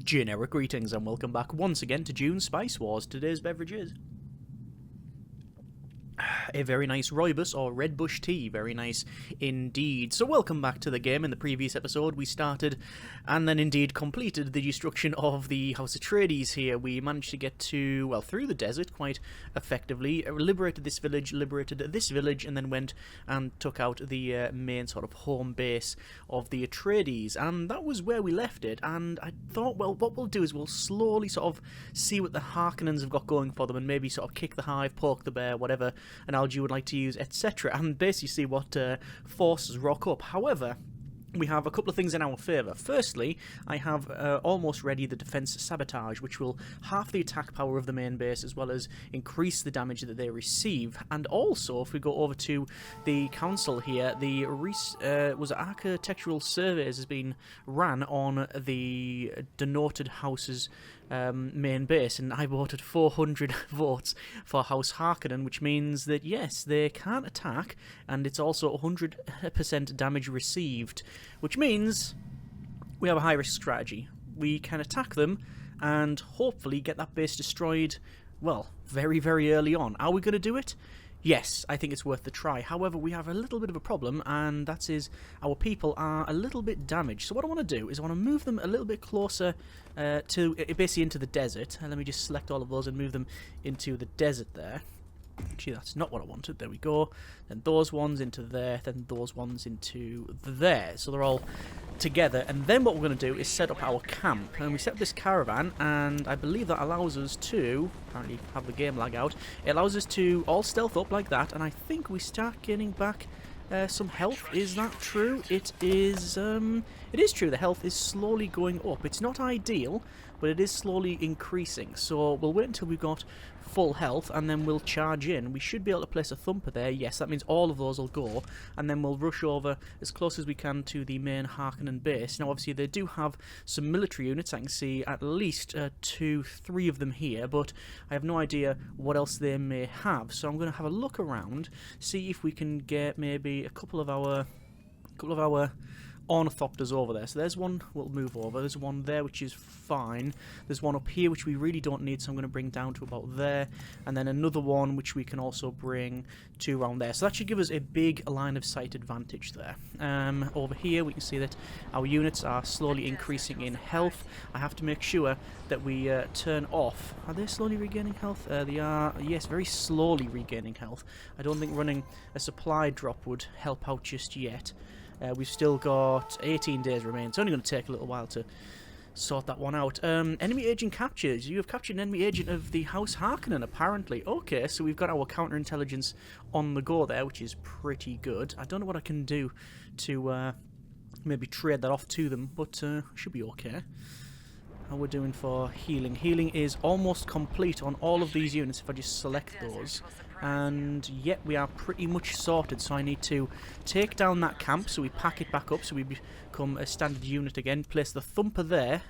Generic greetings and welcome back once again to Dune Spice Wars. Today's beverage is a very nice rooibos or red bush tea, very nice indeed. So welcome back to the game. In the previous episode we started and then indeed completed the destruction of the House Atreides here. We managed to get to, well, through the desert quite effectively, liberated this village, and then went and took out the main sort of home base of the Atreides, and that was where we left it. And I thought, well, what we'll do is we'll slowly sort of see what the Harkonnens have got going for them and maybe sort of kick the hive, poke the bear, whatever analogy you would like to use, etc., and basically see what forces rock up. However, we have a couple of things in our favour. Firstly, I have almost ready the defence sabotage, which will half the attack power of the main base as well as increase the damage that they receive. And also, if we go over to the council here, the architectural surveys has been ran on the denoted house's main base, and I voted 400 votes for House Harkonnen, which means that yes, they can't attack, and it's also 100% damage received, which means we have a high-risk strategy. We can attack them and hopefully get that base destroyed, well, very, very early on. Are we going to do it? Yes, I think it's worth the try. However, we have a little bit of a problem, and that is our people are a little bit damaged. So what I want to do is I want to move them a little bit closer to basically into the desert. And let me just select all of those and move them into the desert there. Actually, that's not what I wanted. There we go. Then those ones into there, then those ones into there. So they're all together. And then what we're going to do is set up our camp. And we set up this caravan, and I believe that allows us to, apparently have the game lag out, it allows us to all stealth up like that, and I think we start getting back some health. Is that true? It is true. The health is slowly going up. It's not ideal, but it is slowly increasing. So we'll wait until we've got full health, and then we'll charge in. We should be able to place a thumper there. Yes, that means all of those will go, and then we'll rush over as close as we can to the main Harkonnen base. Now, obviously, they do have some military units. I can see at least 2-3 of them here, but I have no idea what else they may have. So I'm going to have a look around, see if we can get maybe a couple of our ornithopters over there. So there's one we'll move over. There's one there which is fine. There's one up here which we really don't need, so I'm going to bring down to about there. And then another one which we can also bring to around there. So that should give us a big line of sight advantage there. Over here we can see that our units are slowly increasing in health. I have to make sure that we turn off. Are they slowly regaining health? They are, yes, very slowly regaining health. I don't think running a supply drop would help out just yet. We've still got 18 days remain. It's only going to take a little while to sort that one out. Enemy agent captures. You have captured an enemy agent of the House Harkonnen, apparently. Okay, so we've got our counterintelligence on the go there, which is pretty good. I don't know what I can do to maybe trade that off to them, but should be okay. How we're doing for healing. Healing is almost complete on all of these units if I just select those. And yet we are pretty much sorted, so I need to take down that camp so we pack it back up so we become a standard unit again, place the thumper there,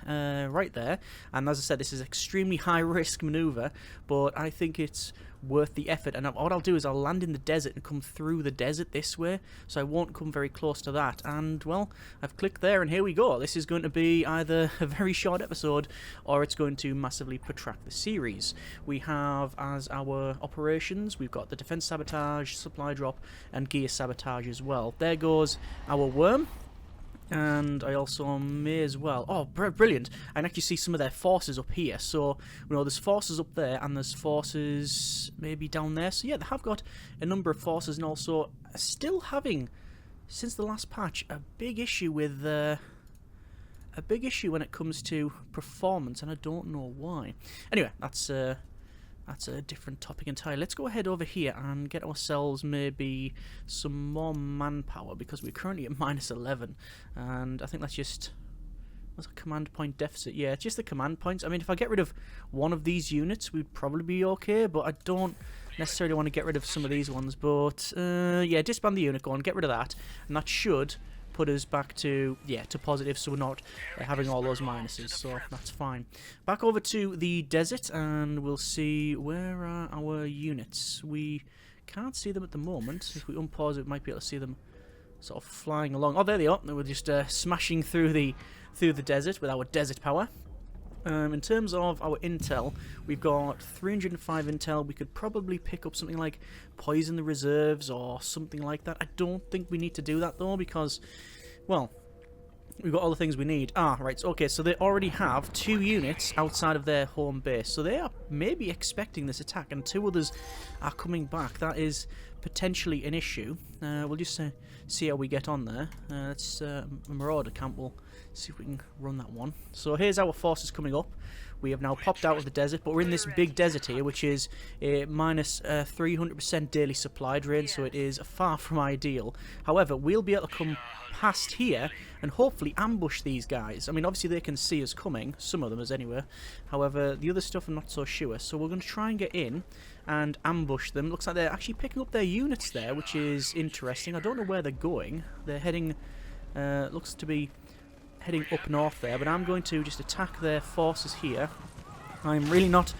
right there, and as I said, this is extremely high risk maneuver, but I think it's worth the effort. And what I'll do is I'll land in the desert and come through the desert this way, so I won't come very close to that. And well, I've clicked there and here we go. This is going to be either a very short episode or it's going to massively protract the series. We have as our operations, we've got the defense sabotage, supply drop, and gear sabotage as well. There goes our worm. And I also may as well... Oh, brilliant. I can actually see some of their forces up here. So, you know, there's forces up there and there's forces maybe down there. So, yeah, they have got a number of forces, and also still having, since the last patch, a big issue with... a big issue when it comes to performance, and I don't know why. Anyway, that's a different topic entirely. Let's go ahead over here and get ourselves maybe some more manpower, because we're currently at -11, and I think that's just... What's a command point deficit? Yeah, it's just the command points. I mean, if I get rid of one of these units, we'd probably be okay, but I don't necessarily want to get rid of some of these ones. But, yeah, disband the unit, go on, get rid of that, and that should put us back to, yeah, to positive, so we're not having all those minuses, so that's fine. Back over to the desert, and we'll see where are our units. We can't see them at the moment. If we unpause it, we might be able to see them sort of flying along. Oh, there they are. They were just smashing through the desert with our desert power. In terms of our intel, we've got 305 intel. We could probably pick up something like poison the reserves or something like that. I don't think we need to do that though because, well, we've got all the things we need. Ah, right, okay, so they already have 2 units outside of their home base. So they are maybe expecting this attack and 2 others are coming back. That is potentially an issue. We'll just see how we get on there. Let's a Marauder camp. We'll see if we can run that one. So here's our forces coming up. We have now popped out of the desert, but we're in this big desert here, which is a minus 300% daily supply drain, so it is far from ideal. However, we'll be able to come past here and hopefully ambush these guys. I mean, obviously they can see us coming, some of them as anyway. However, the other stuff I'm not so sure, so we're going to try and get in and ambush them. Looks like they're actually picking up their units there, which is interesting. I don't know where they're going. They're heading, looks to be heading up north there, but I'm going to just attack their forces here. I'm really not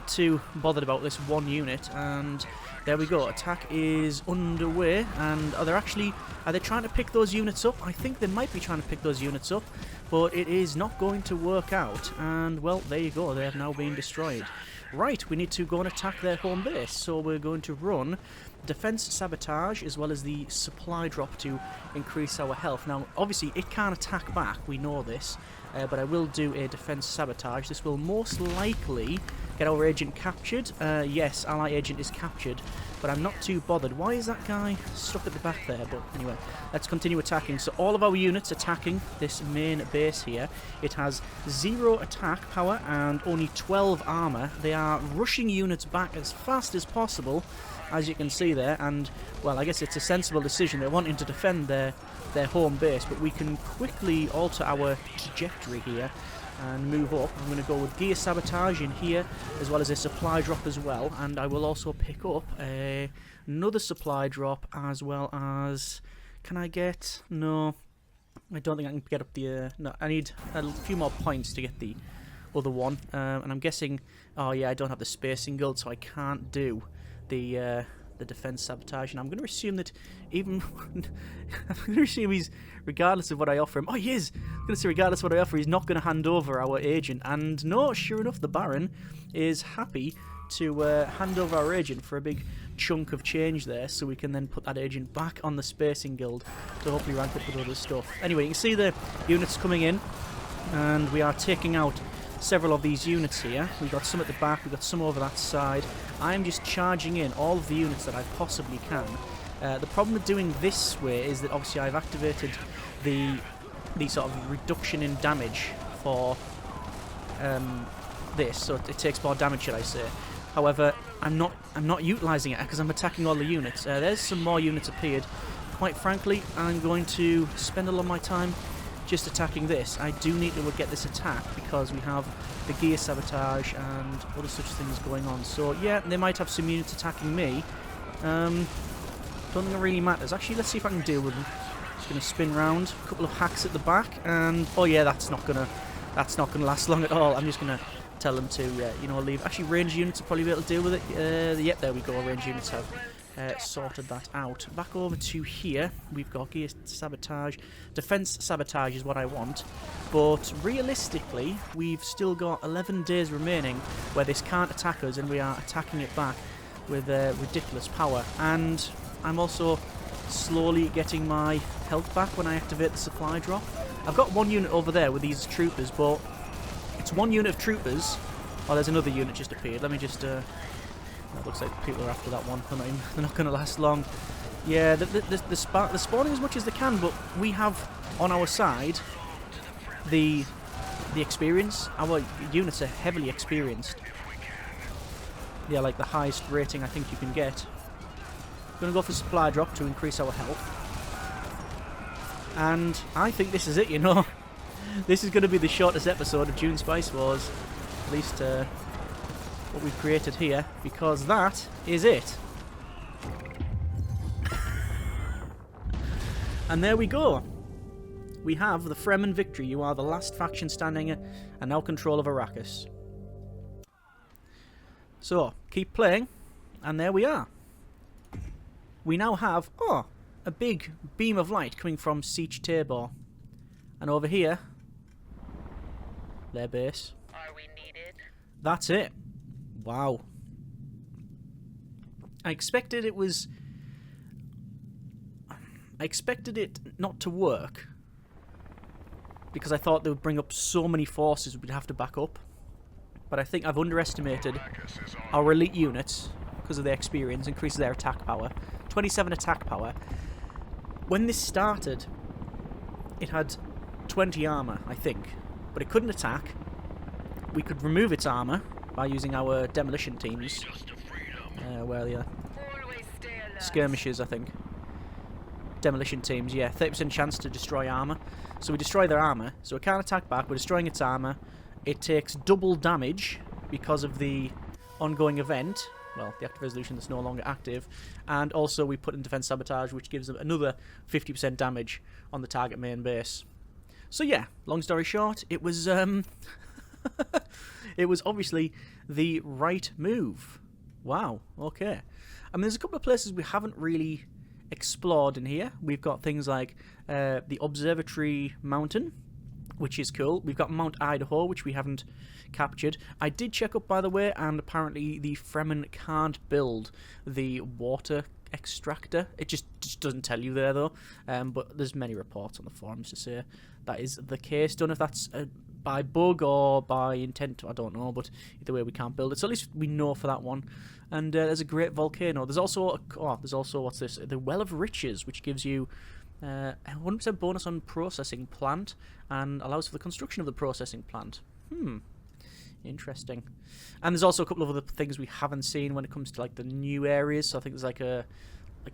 too bothered about this one unit, and there we go. Attack is underway, and are they trying to pick those units up? I think they might be trying to pick those units up, but it is not going to work out, and well, there you go, they have now been destroyed. Right, we need to go and attack their home base, so we're going to run defense sabotage as well as the supply drop to increase our health. Now, obviously, it can't attack back, we know this, but I will do a defense sabotage. This will most likely get our agent captured. Yes, ally agent is captured, but I'm not too bothered. Why is that guy stuck at the back there? But anyway, let's continue attacking. So all of our units attacking this main base here. It has 0 attack power and only 12 armor. They are rushing units back as fast as possible, as you can see there, and well, I guess it's a sensible decision. They're wanting to defend their home base, but we can quickly alter our trajectory here and move up. I'm going to go with gear sabotage in here, as well as a supply drop as well, and I will also pick up another supply drop, as well as, can I get, no, I don't think I can get up the, no, I need a few more points to get the other one, and I'm guessing, oh yeah, I don't have the spacing guild, so I can't do the defense sabotage, and I'm going to assume that even I'm going to assume he's, regardless of what I offer him, oh he is, I'm going to say regardless of what I offer, he's not going to hand over our agent, and no, sure enough, the Baron is happy to hand over our agent for a big chunk of change there, so we can then put that agent back on the spacing guild to hopefully rank up with other stuff. Anyway, you can see the units coming in, and we are taking out several of these units here. We've got some at the back, we've got some over that side. I'm just charging in all of the units that I possibly can. The problem with doing this way is that obviously I've activated the sort of reduction in damage for this, so it takes more damage, should I say. However, I'm not utilising it because I'm attacking all the units. There's some more units appeared. Quite frankly, I'm going to spend a lot of my time just attacking this. I do need to get this attack because we have the gear sabotage and other such things going on. So yeah, they might have some units attacking me. Don't think it really matters. Actually, let's see if I can deal with them. Just gonna spin round, a couple of hacks at the back, and oh yeah, that's not gonna last long at all. I'm just gonna tell them to you know, leave. Actually, range units will probably be able to deal with it. Yep, there we go. Range units have sorted that out. Back over to here, we've got gear sabotage. Defense sabotage is what I want, but realistically we've still got 11 days remaining where this can't attack us, and we are attacking it back with ridiculous power. And I'm also slowly getting my health back when I activate the supply drop. I've got one unit over there with these troopers, but it's one unit of troopers. Oh, there's another unit just appeared. Let me just it looks like people are after that one. They're not going to last long. Yeah, they're spawning as much as they can, but we have on our side the experience. Our units are heavily experienced. Yeah, like the highest rating I think you can get. Going to go for supply drop to increase our health. And I think this is it, you know. This is going to be the shortest episode of Dune Spice Wars. At least what we've created here, because that is it. And there we go. We have the Fremen victory. You are the last faction standing and now control of Arrakis. So, keep playing, and there we are. We now have, oh, a big beam of light coming from Siege Tabor. And over here, their base. Are we needed? That's it. Wow. I expected it not to work, because I thought they would bring up so many forces we'd have to back up. But I think I've underestimated our elite units, because of their experience, increases their attack power. 27 attack power. When this started, it had 20 armor, I think, but it couldn't attack. We could remove its armor by using our demolition teams. Where are they? Skirmishers, I think. Demolition teams, yeah. 30% chance to destroy armor. So we destroy their armor. So it can't attack back. We're destroying its armor. It takes double damage because of the ongoing event. Well, the active resolution that's no longer active. And also we put in defense sabotage, which gives them another 50% damage on the target main base. So yeah, long story short, it was it was obviously the right move. Wow, okay. I mean, there's a couple of places we haven't really explored in here. We've got things like the Observatory Mountain, which is cool. We've got Mount Idaho, which we haven't captured. I did check up, by the way, and apparently the Fremen can't build the water extractor. It just doesn't tell you there, though. But there's many reports on the forums to say that is the case. Don't know if that's by bug or by intent, I don't know, but either way we can't build it. So at least we know for that one. And there's a great volcano. There's also, what's this? The Well of Riches, which gives you 100% bonus on processing plant and allows for the construction of the processing plant. Interesting. And there's also a couple of other things we haven't seen when it comes to like the new areas. So I think there's like a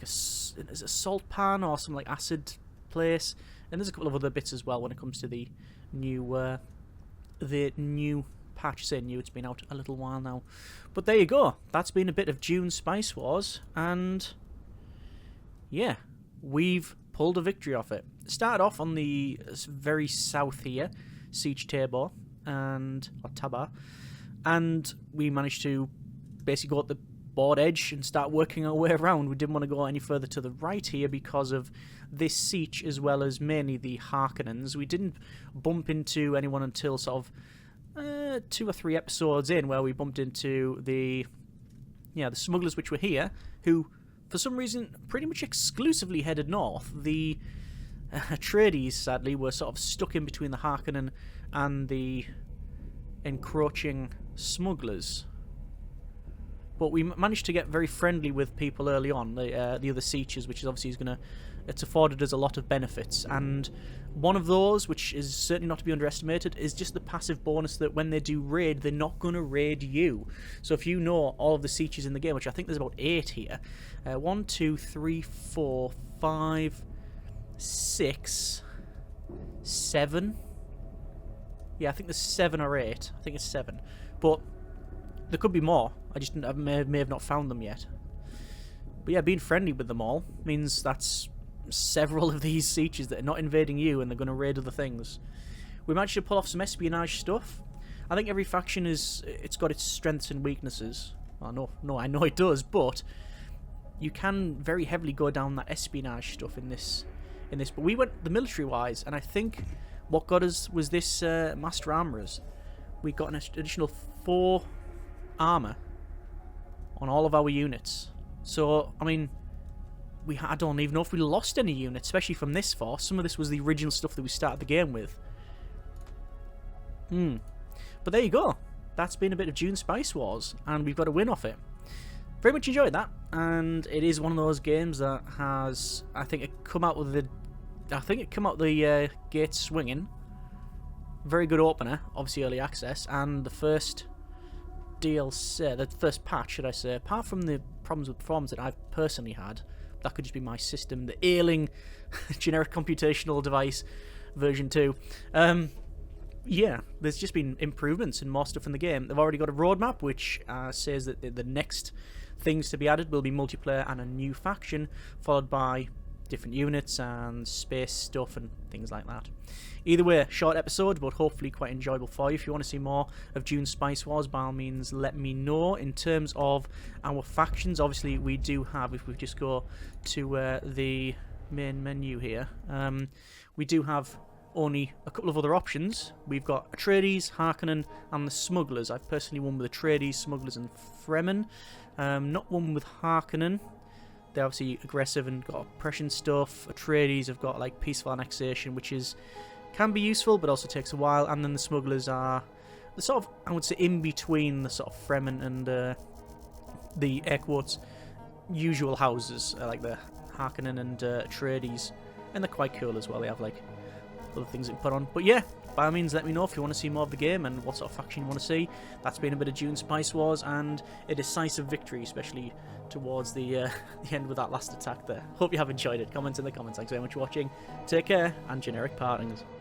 salt pan or some like acid place, and there's a couple of other bits as well when it comes to the new patch. Say new, it's been out a little while now. But there you go. That's been a bit of Dune Spice Wars, and yeah, we've pulled a victory off it. Started off on the very south here, Siege Tabor, or Tabar, and we managed to basically go at the board edge and start working our way around. We didn't want to go any further to the right here because of this siege, as well as mainly the Harkonnens. We didn't bump into anyone until sort of 2 or 3 episodes in, where we bumped into the smugglers which were here, who for some reason pretty much exclusively headed north. The Atreides, sadly, were sort of stuck in between the Harkonnen and the encroaching smugglers. But we managed to get very friendly with people early on, the other sieges, which is obviously it's afforded us a lot of benefits. And one of those, which is certainly not to be underestimated, is just the passive bonus that when they do raid, they're not going to raid you. So if you know all of the sieges in the game, which I think there's about 8 here, 1, 2, 3, 4, 5, 6, 7. Yeah, I think there's 7 or 8. I think it's 7. But there could be more. I may have not found them yet. But yeah, being friendly with them all means that's several of these sieges that are not invading you and they're going to raid other things. We managed to pull off some espionage stuff. I think every faction it's got its strengths and weaknesses. Well, no, I know it does, but you can very heavily go down that espionage stuff in this. But we went the military-wise, and I think what got us was this Master Armourers. We got an additional 4 armour on all of our units. So, I mean, I don't even know if we lost any units, especially from this force. Some of this was the original stuff that we started the game with. But there you go. That's been a bit of Dune Spice Wars, and we've got a win off it. Very much enjoyed that, and it is one of those games that has, I think it come out the gate swinging. Very good opener, obviously early access, and the first DLC, the first patch, should I say, apart from the problems with performance that I've personally had. That could just be my system, the ailing generic computational device version 2. Yeah, there's just been improvements and more stuff in the game. They've already got a roadmap which says that the next things to be added will be multiplayer and a new faction, followed by different units and space stuff and things like that. Either way, short episode, but hopefully quite enjoyable for you. If you want to see more of Dune Spice Wars, by all means, let me know. In terms of our factions, obviously we do have, if we just go to the main menu here, we do have only a couple of other options. We've got Atreides, Harkonnen, and the Smugglers. I've personally won with Atreides, Smugglers, and Fremen. Not one with Harkonnen. They're obviously aggressive and got oppression stuff. Atreides have got like peaceful annexation, which can be useful, but also takes a while. And then the Smugglers are the sort of, I would say, in between the sort of Fremen and the air quotes usual houses, like the Harkonnen and Atreides, and they're quite cool as well. They have like other things that you put on. But yeah, by all means, let me know if you want to see more of the game and what sort of faction you want to see. That's been a bit of Dune Spice Wars and a decisive victory, especially towards the end with that last attack there. Hope you have enjoyed it. Comment in the comments. Thanks very much for watching. Take care, and generic partings.